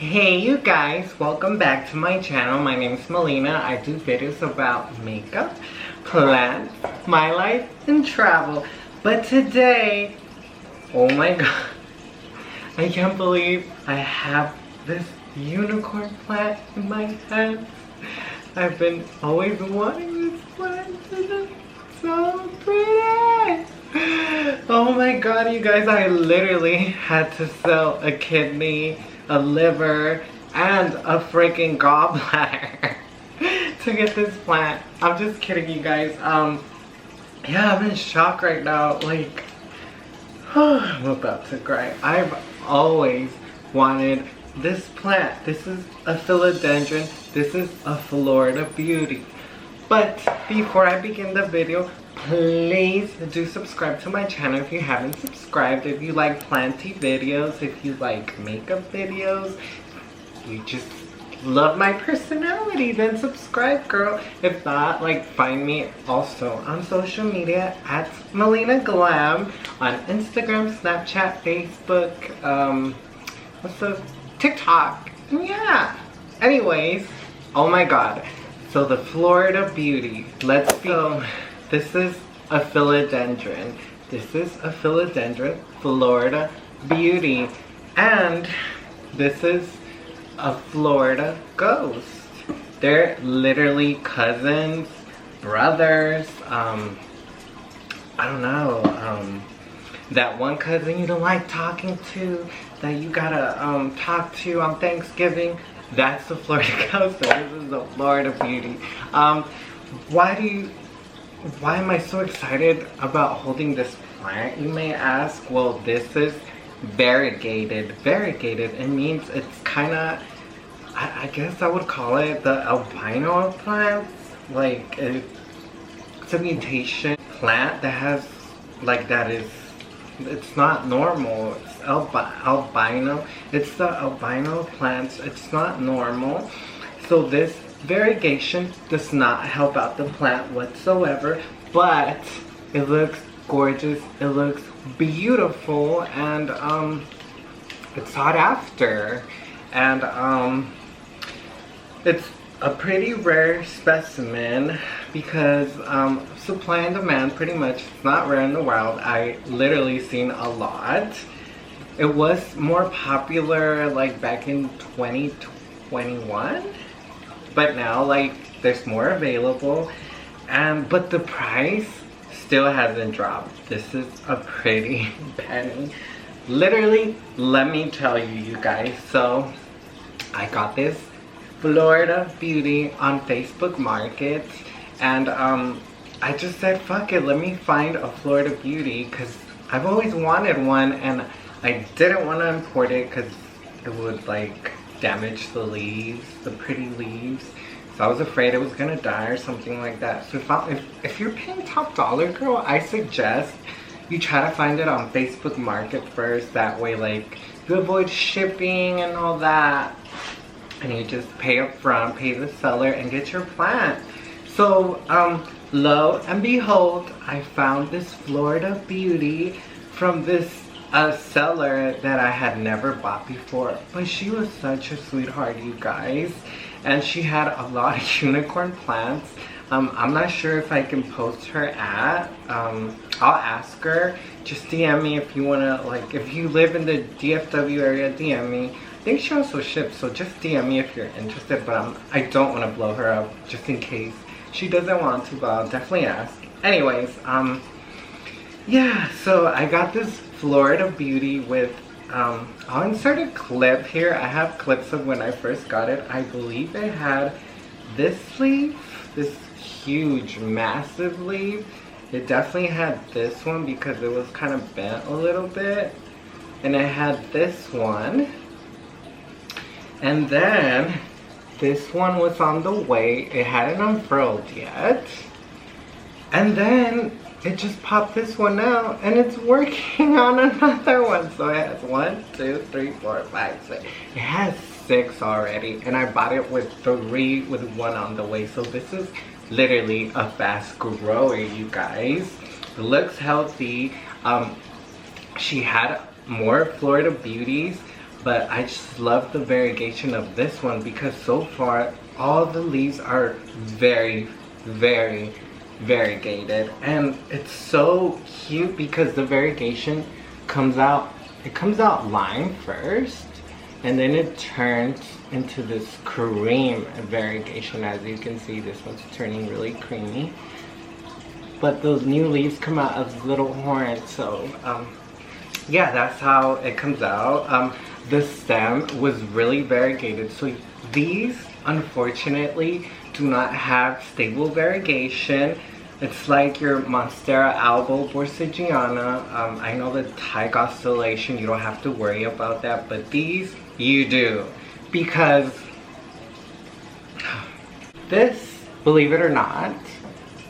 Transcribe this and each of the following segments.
Hey you guys, welcome back to my channel. My name is Melina. I do videos about makeup, plants, my life, and travel. But today, oh my god, I can't believe I have this unicorn plant in my hands. I've been always wanting this plant and it's so pretty. Oh my god, you guys, I literally had to sell a kidney, a liver, and a freaking gallbladder to get this plant. I'm just kidding, you guys. Yeah, I'm in shock right now. Like, I'm about to cry. I've always wanted this plant. This is a philodendron. This is a Florida beauty. But before I begin the video, please do subscribe to my channel if you haven't subscribed. If you like planty videos, if you like makeup videos, you just love my personality, then subscribe, girl. If not, like, find me also on social media at Melina Glam on Instagram, Snapchat, Facebook, what's the TikTok. Yeah. Anyways, oh my god. So the Florida beauty. Let's go. This is a philodendron. This is a philodendron Florida beauty. And this is a Florida ghost. They're literally cousins, brothers, I don't know, that one cousin you don't like talking to, that you gotta talk to on Thanksgiving, that's the Florida ghost. So this is the Florida beauty. Why am I so excited about holding this plant, you may ask? Well, this is variegated. Variegated, it means it's kind of, I guess I would call it the albino of plants. Like, it's a mutation plant that has, like, it's not normal. It's albino. It's the albino plants. It's not normal. So this variegation does not help out the plant whatsoever, but it looks gorgeous, it looks beautiful, and it's sought after, and it's a pretty rare specimen because supply and demand, pretty much. It's not rare in the wild. I literally seen a lot. It was more popular like back in 2021. But now, like, there's more available, but the price still hasn't dropped. This is a pretty penny. Literally, let me tell you, you guys. So, I got this Florida beauty on Facebook Market, and I just said, fuck it, let me find a Florida beauty, because I've always wanted one, and I didn't want to import it because it would, like, damage the leaves, the pretty leaves. So I was afraid it was gonna die or something like that. So if you're paying top dollar, girl, I suggest you try to find it on Facebook Market first. That way, like, you avoid shipping and all that, and you just pay up front, pay the seller, and get your plant. So lo and behold, I found this Florida beauty from this a seller that I had never bought before, but she was such a sweetheart, you guys, and she had a lot of unicorn plants. I'm not sure if I can post her at, I'll ask her. Just DM me if you wanna, like, if you live in the DFW area, DM me. I think she also ships, so just DM me if you're interested, but I don't want to blow her up, just in case she doesn't want to, but I'll definitely ask. Anyways, yeah, so I got this Florida beauty with, I'll insert a clip here. I have clips of when I first got it. I believe it had this leaf, this huge, massive leaf. It definitely had this one because it was kind of bent a little bit. And it had this one. And then this one was on the way. It hadn't unfurled yet. And then it just popped this one out, and it's working on another one. So it has 1, 2, 3, 4, 5, 6. It has 6 already, and I bought it with 3 with 1 on the way. So this is literally a fast grower, you guys. It looks healthy. She had more Florida beauties, But I just love the variegation of this one because so far all the leaves are very, very variegated. And it's so cute because the variegation comes out, it comes out lime first, and then it turns into this cream variegation. As you can see, this one's turning really creamy. But those new leaves come out as little horns, so yeah, that's how it comes out. The stem was really variegated, so these unfortunately do not have stable variegation. It's like your Monstera albo borsigiana. I know the Thai oscillation, you don't have to worry about that, but these you do, because this, believe it or not,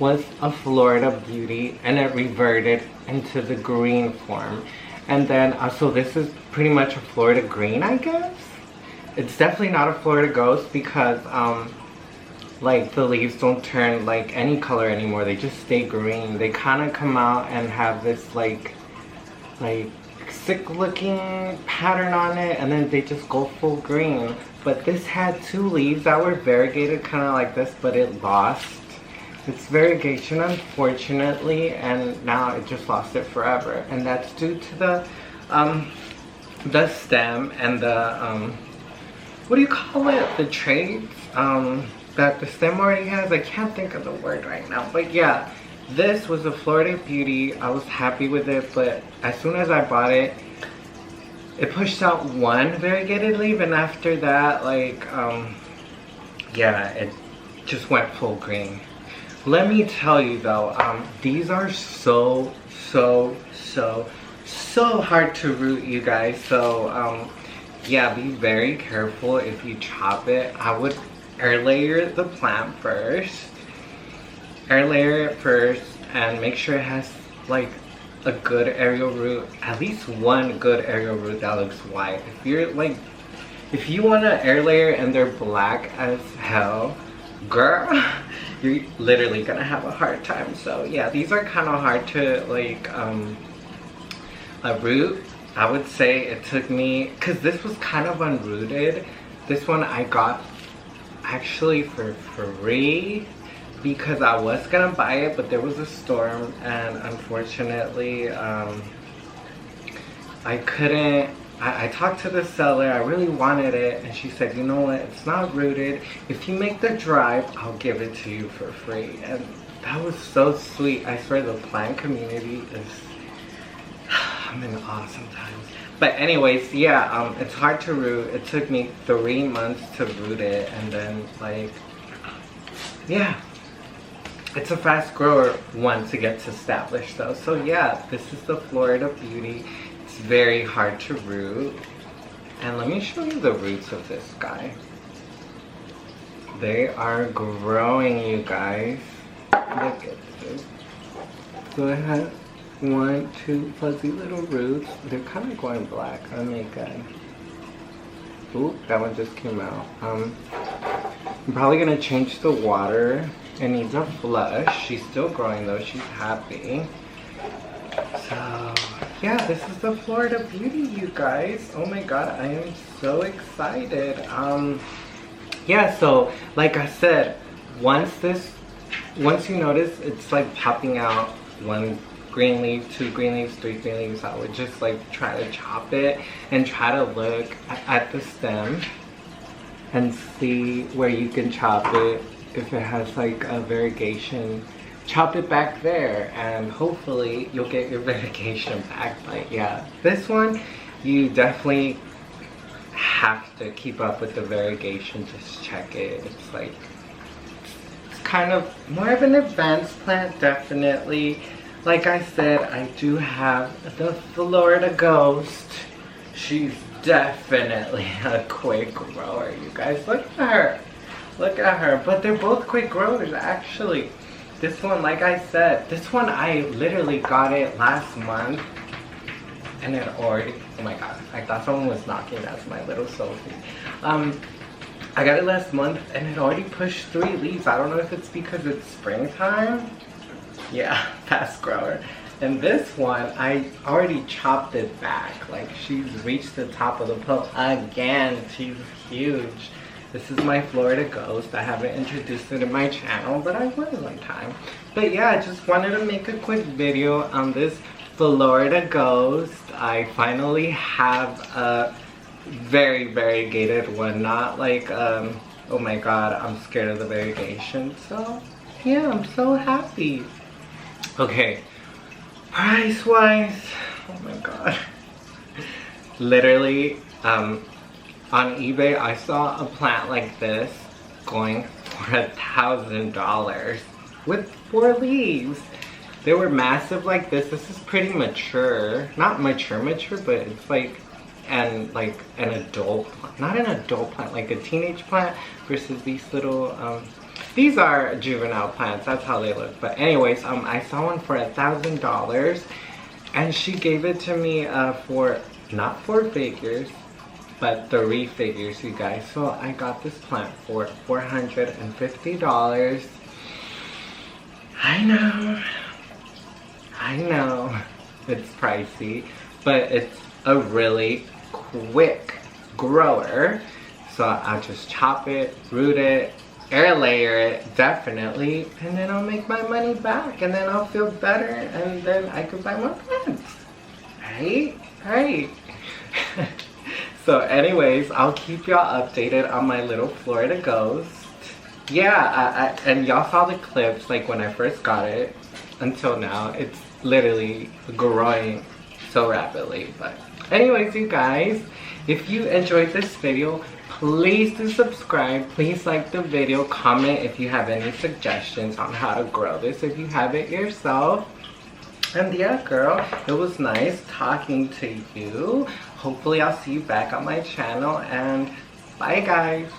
was a Florida beauty and it reverted into the green form. And then so this is pretty much a Florida green, I guess. It's definitely not a Florida ghost because like the leaves don't turn like any color anymore, they just stay green. They kind of come out and have this like sick looking pattern on it, and then they just go full green. But this had two leaves that were variegated kind of like this, but it lost its variegation unfortunately, and now it just lost it forever. And that's due to the stem and the what do you call it, the traits that the stem already has. I can't think of the word right now, but yeah, this was a Florida beauty. I was happy with it, but as soon as I bought it, it pushed out one variegated leaf, and after that, like yeah, it just went full green. Let me tell you though, these are so hard to root, you guys. So yeah, be very careful if you chop it. I would air layer the plant first. Air layer it first and make sure it has like a good aerial root, at least one good aerial root that looks white. If you're like, if you want to air layer and they're black as hell, girl, you're literally gonna have a hard time. So yeah, these are kind of hard to like root. I would say it took me, because this was kind of unrooted. This one I got actually for free because I was gonna buy it, but there was a storm and unfortunately I couldn't. I talked to the seller, I really wanted it, and she said, you know what, it's not rooted. If you make the drive, I'll give it to you for free. And that was so sweet. I swear the plant community is, I'm in awe sometimes. But anyways, yeah, it's hard to root. It took me 3 months to root it, and then like, yeah, it's a fast grower once it gets established though. So yeah, this is the Florida Beauty. It's very hard to root. And let me show you the roots of this guy. They are growing, you guys. Look at this. So it has 1, 2 fuzzy little roots. They're kind of going black. Oh my god. Oop, that one just came out. I'm probably gonna change the water. It needs a flush. She's still growing though. She's happy. So yeah, this is the Florida Beauty, you guys. Oh my god, I am so excited. Yeah, so like I said, once you notice it's like popping out 1 green leaf, 2 green leaves, 3 green leaves, I would just like try to chop it and try to look at the stem and see where you can chop it. If it has like a variegation, chop it back there and hopefully you'll get your variegation back. But yeah, this one you definitely have to keep up with the variegation. Just check it. It's like, it's kind of more of an advanced plant, definitely. Like I said, I do have the Florida Ghost. She's definitely a quick grower, you guys. Look at her. Look at her. But they're both quick growers, actually. This one, like I said, this one I literally got it last month. And it already, oh my god, I thought someone was knocking. That's my little Sophie. I got it last month and it already pushed 3 leaves. I don't know if it's because it's springtime. Yeah, fast grower. And this one, I already chopped it back. Like, she's reached the top of the pole again. She's huge. This is my Florida Ghost. I haven't introduced it in my channel, but I will one time. But yeah, I just wanted to make a quick video on this Florida Ghost. I finally have a very variegated one. Not like, oh my god, I'm scared of the variegation. So, yeah, I'm so happy. Okay. Price-wise, oh my god. Literally, on eBay, I saw a plant like this going for $1,000 with 4 leaves. They were massive like this. This is pretty mature. Not mature, but it's like an adult plant. Not an adult plant, like a teenage plant versus these little, these are juvenile plants, that's how they look. But anyways, I saw one for $1,000 and she gave it to me for not 4 figures, but 3 figures, you guys. So I got this plant for $450. I know, it's pricey, but it's a really quick grower. So I'll just chop it, root it, air layer it, definitely, and then I'll make my money back, and then I'll feel better, and then I could buy more plants, right? So anyways, I'll keep y'all updated on my little Florida Ghost. Yeah, and y'all saw the clips, like when I first got it, until now, it's literally growing so rapidly. But anyways, you guys, if you enjoyed this video, please do subscribe, please like the video, comment if you have any suggestions on how to grow this if you have it yourself. And yeah, girl, it was nice talking to you. Hopefully I'll see you back on my channel, and bye guys.